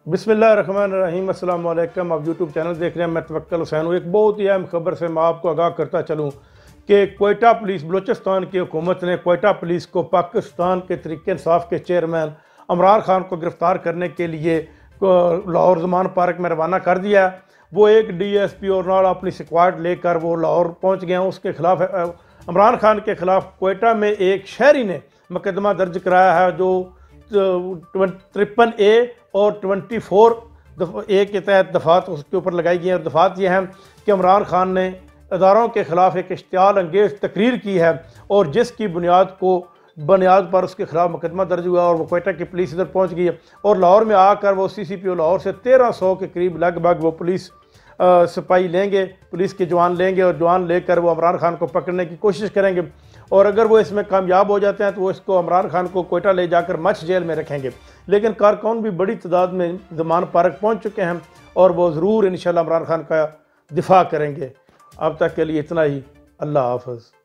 बिस्मिल्लाहिर्रहमानिर्रहीम, अस्सलाम वालेकुम। आप यूट्यूब चैनल देख रहे हैं। मैं तवक्कुल हुसैन हूँ। एक बहुत ही अहम खबर से मैं आपको आगाह करता चलूँ कि क्वेटा पुलिस, बलूचिस्तान की हुकूमत ने क्वेटा पुलिस को पाकिस्तान के तहरीक इंसाफ के चेयरमैन इमरान खान को गिरफ़्तार करने के लिए लाहौर ज़मान पार्क में रवाना कर दिया। वो एक DSP और नाल अपनी स्क्वाड लेकर वो लाहौर पहुँच गए हैं। उसके खिलाफ इमरान खान के ख़िलाफ़ क्वेटा में एक शहरी ने मुकदमा दर्ज कराया है जो 53A और 24A के तहत दफ़ात उसके ऊपर लगाई गई हैं। और दफ़ात ये हैं कि इमरान खान ने अदारों के ख़िलाफ़ एक इश्तियाल अंगेज़ तकरीर की है और जिसकी बुनियाद पर उसके ख़िलाफ़ मुकदमा दर्ज हुआ और वो क्वेटा की पुलिस इधर पहुंच गई है। और लाहौर में आकर वो CCPO लाहौर से 1300 के करीब लगभग वो पुलिस सिपाही लेंगे, पुलिस के जवान लेंगे और जवान लेकर वो इमरान खान को पकड़ने की कोशिश करेंगे। और अगर वो इसमें कामयाब हो जाते हैं तो वो इसको इमरान खान को क्वेटा ले जाकर मछ जेल में रखेंगे। लेकिन कारकुन भी बड़ी तादाद में ज़मान पार्क पहुंच चुके हैं और वो ज़रूर इंशाल्लाह इमरान खान का दिफा करेंगे। अब तक के लिए इतना ही। अल्लाह हाफ़िज़।